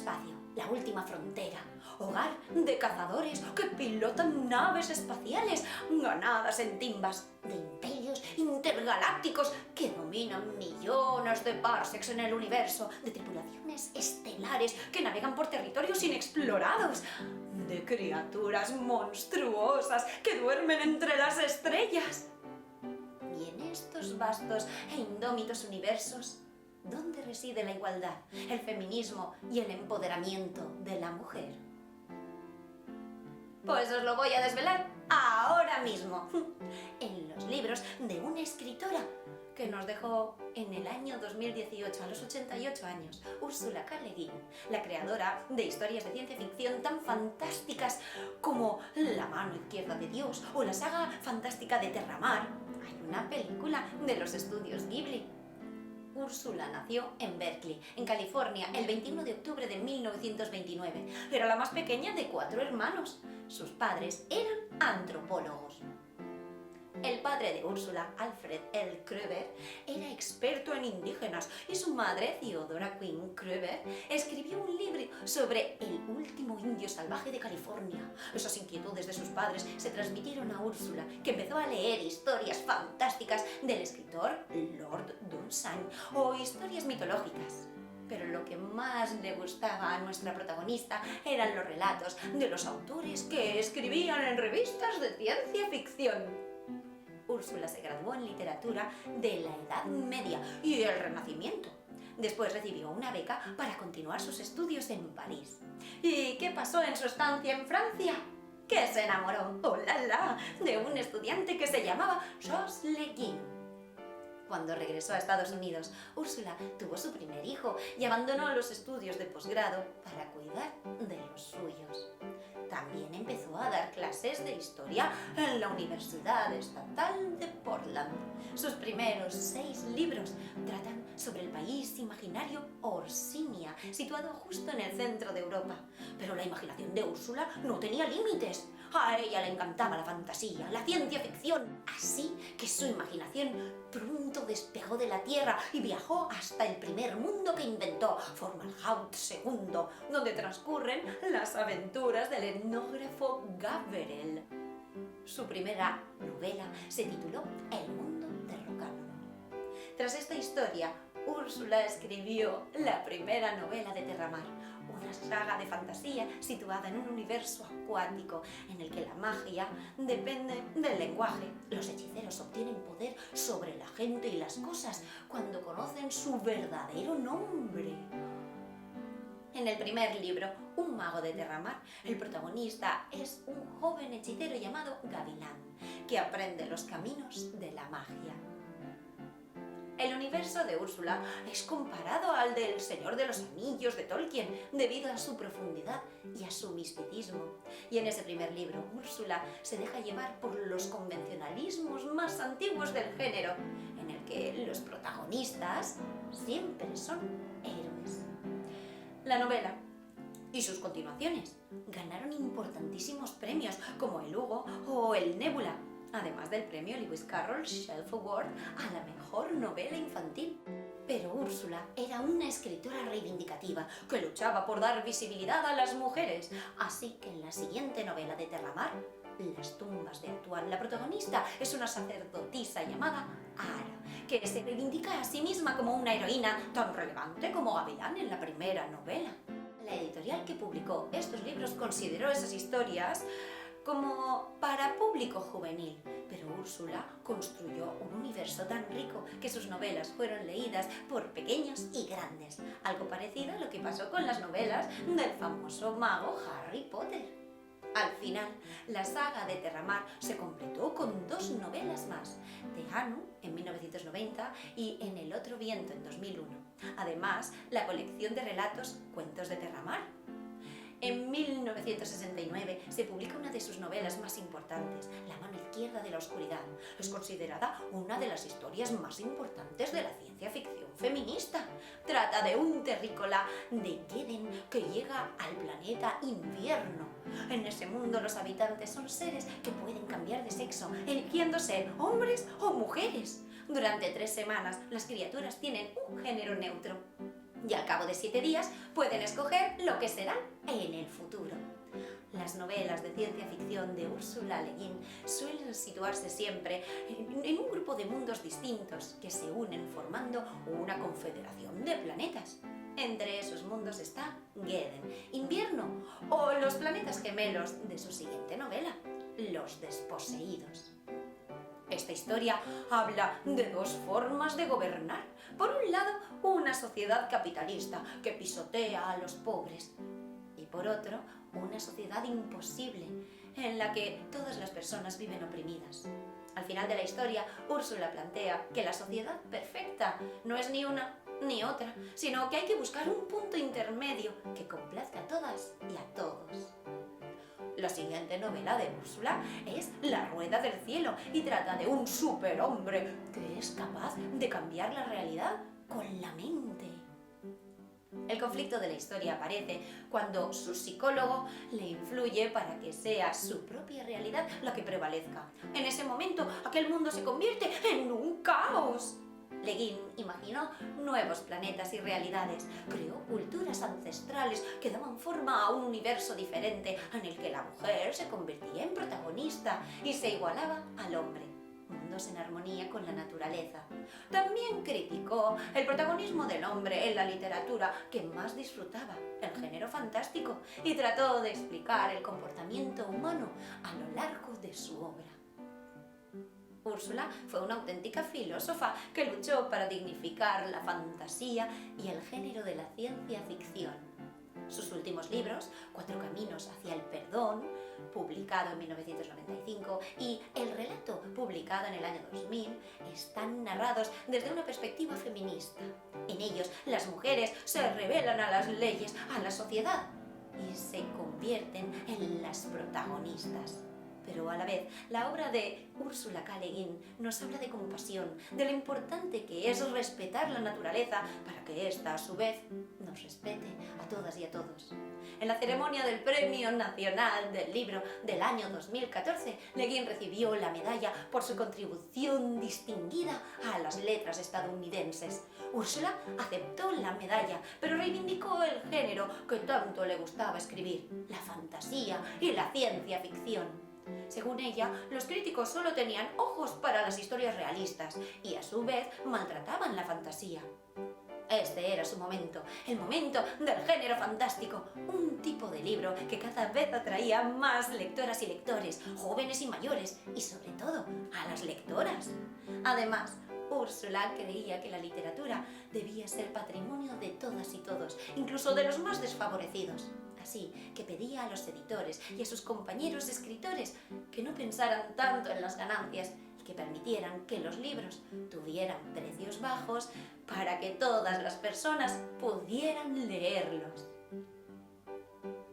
espacio, la última frontera, hogar de cazadores que pilotan naves espaciales ganadas en timbas de imperios intergalácticos que dominan millones de parsecs en el universo, de tripulaciones estelares que navegan por territorios inexplorados, de criaturas monstruosas que duermen entre las estrellas. Y en estos vastos e indómitos universos, ¿dónde reside la igualdad, el feminismo y el empoderamiento de la mujer? Pues os lo voy a desvelar ahora mismo, en los libros de una escritora que nos dejó en el año 2018, a los 88 años, Úrsula K. Le Guin, la creadora de historias de ciencia ficción tan fantásticas como La mano izquierda de Dios o la saga fantástica de Terramar. Hay una película de los estudios Ghibli. Úrsula nació en Berkeley, en California, el 21 de octubre de 1929. Era la más pequeña de 4 hermanos. Sus padres eran antropólogos. El padre de Úrsula, Alfred L. Krueber, era experto en indígenas y su madre, Theodora Quinn Krueber, escribió un libro sobre el último indio salvaje de California. Esas inquietudes de sus padres se transmitieron a Úrsula, que empezó a leer historias fantásticas del escritor Lord Dunsany o historias mitológicas. Pero lo que más le gustaba a nuestra protagonista eran los relatos de los autores que escribían en revistas de ciencia ficción. Úrsula se graduó en literatura de la Edad Media y el Renacimiento. Después recibió una beca para continuar sus estudios en París. ¿Y qué pasó en su estancia en Francia? Que se enamoró, ¡oh la la!, de un estudiante que se llamaba Charles Le Guin. Cuando regresó a Estados Unidos, Úrsula tuvo su primer hijo y abandonó los estudios de posgrado para cuidar de los suyos. También empezó a dar clases de historia en la Universidad Estatal de Portland. Sus primeros 6 libros tratan sobre el país imaginario Orsinia, situado justo en el centro de Europa. Pero la imaginación de Úrsula no tenía límites. A ella le encantaba la fantasía, la ciencia ficción. Así que su imaginación pronto despegó de la Tierra y viajó hasta el primer mundo que inventó, Fomalhaut II, donde transcurren las aventuras del etnógrafo Gaberel. Su primera novela se tituló El mundo de Rocamora. Tras esta historia, Úrsula escribió la primera novela de Terramar, una saga de fantasía situada en un universo acuático en el que la magia depende del lenguaje. Los hechiceros obtienen poder sobre la gente y las cosas cuando conocen su verdadero nombre. En el primer libro, Un mago de Terramar, el protagonista es un joven hechicero llamado Gavilán, que aprende los caminos de la magia. El universo de Úrsula es comparado al del Señor de los Anillos de Tolkien debido a su profundidad y a su misticismo. Y en ese primer libro, Úrsula se deja llevar por los convencionalismos más antiguos del género, en el que los protagonistas siempre son héroes. La novela y sus continuaciones ganaron importantísimos premios como el Hugo o el Nebula, además del premio Lewis Carroll Shelf Award a la mejor novela infantil. Pero Úrsula era una escritora reivindicativa que luchaba por dar visibilidad a las mujeres, así que en la siguiente novela de Terramar, Las tumbas de Atuan, la protagonista es una sacerdotisa llamada Ara, que se reivindica a sí misma como una heroína tan relevante como Gavilán en la primera novela. La editorial que publicó estos libros consideró esas historias como para público juvenil, pero Úrsula construyó un universo tan rico que sus novelas fueron leídas por pequeños y grandes, algo parecido a lo que pasó con las novelas del famoso mago Harry Potter. Al final, la saga de Terramar se completó con 2 novelas más, de Anu en 1990 y En el otro viento en 2001. Además, la colección de relatos Cuentos de Terramar. En 1969 se publica una de sus novelas más importantes, La mano izquierda de la oscuridad. Es considerada una de las historias más importantes de la ciencia ficción feminista. Trata de un terrícola de Queden que llega al planeta Invierno. En ese mundo los habitantes son seres que pueden cambiar de sexo, eligiendo ser hombres o mujeres. Durante 3 semanas las criaturas tienen un género neutro. y al cabo de 7 días pueden escoger lo que serán en el futuro. Las novelas de ciencia ficción de Ursula Le Guin suelen situarse siempre en un grupo de mundos distintos que se unen formando una confederación de planetas. Entre esos mundos está Geden, invierno, o los planetas gemelos de su siguiente novela, Los Desposeídos. Esta historia habla de dos formas de gobernar. Por un lado, una sociedad capitalista que pisotea a los pobres. Y por otro, una sociedad imposible, en la que todas las personas viven oprimidas. Al final de la historia, Úrsula plantea que la sociedad perfecta no es ni una ni otra, sino que hay que buscar un punto intermedio que complazca a todas y a todos. La siguiente novela de Úrsula es La Rueda del Cielo y trata de un superhombre que es capaz de cambiar la realidad con la mente. El conflicto de la historia aparece cuando su psicólogo le influye para que sea su propia realidad la que prevalezca. En ese momento, aquel mundo se convierte en un caos. Le Guin imaginó nuevos planetas y realidades, creó culturas ancestrales que daban forma a un universo diferente en el que la mujer se convertía en protagonista y se igualaba al hombre. Mundos en armonía con la naturaleza. También criticó el protagonismo del hombre en la literatura que más disfrutaba, el género fantástico, y trató de explicar el comportamiento humano a lo largo de su obra. Úrsula fue una auténtica filósofa que luchó para dignificar la fantasía y el género de la ciencia ficción. Sus últimos libros, Cuatro caminos hacia el perdón, publicado en 1995, y El relato, publicado en el año 2000, están narrados desde una perspectiva feminista. En ellos, las mujeres se rebelan a las leyes, a la sociedad, y se convierten en las protagonistas. Pero a la vez, la obra de Ursula K. Le Guin nos habla de compasión, de lo importante que es respetar la naturaleza para que ésta, a su vez, nos respete a todas y a todos. En la ceremonia del Premio Nacional del Libro del año 2014, Le Guin recibió la medalla por su contribución distinguida a las letras estadounidenses. Úrsula aceptó la medalla, pero reivindicó el género que tanto le gustaba escribir, la fantasía y la ciencia ficción. Según ella, los críticos solo tenían ojos para las historias realistas y a su vez maltrataban la fantasía. Este era su momento, el momento del género fantástico, un tipo de libro que cada vez atraía más lectoras y lectores, jóvenes y mayores, y sobre todo a las lectoras. Además, Úrsula creía que la literatura debía ser patrimonio de todas y todos, incluso de los más desfavorecidos. Así que pedía a los editores y a sus compañeros escritores que no pensaran tanto en las ganancias y que permitieran que los libros tuvieran precios bajos para que todas las personas pudieran leerlos.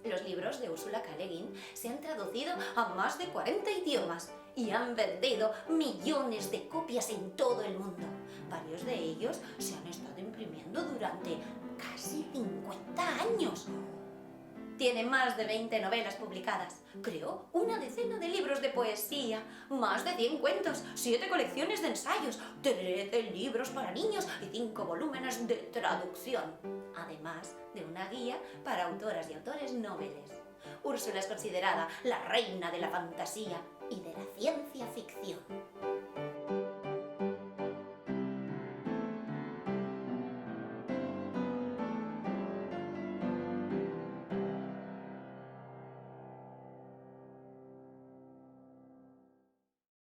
Los libros de Ursula K. Le Guin se han traducido a más de 40 idiomas y han vendido millones de copias en todo el mundo. Varios de ellos se han estado imprimiendo durante casi 50 años. Tiene más de 20 novelas publicadas. Creó una decena de libros de poesía, más de 100 cuentos, 7 colecciones de ensayos, 13 libros para niños y 5 volúmenes de traducción, además de una guía para autoras y autores noveles. Úrsula es considerada la reina de la fantasía y de la ciencia ficción.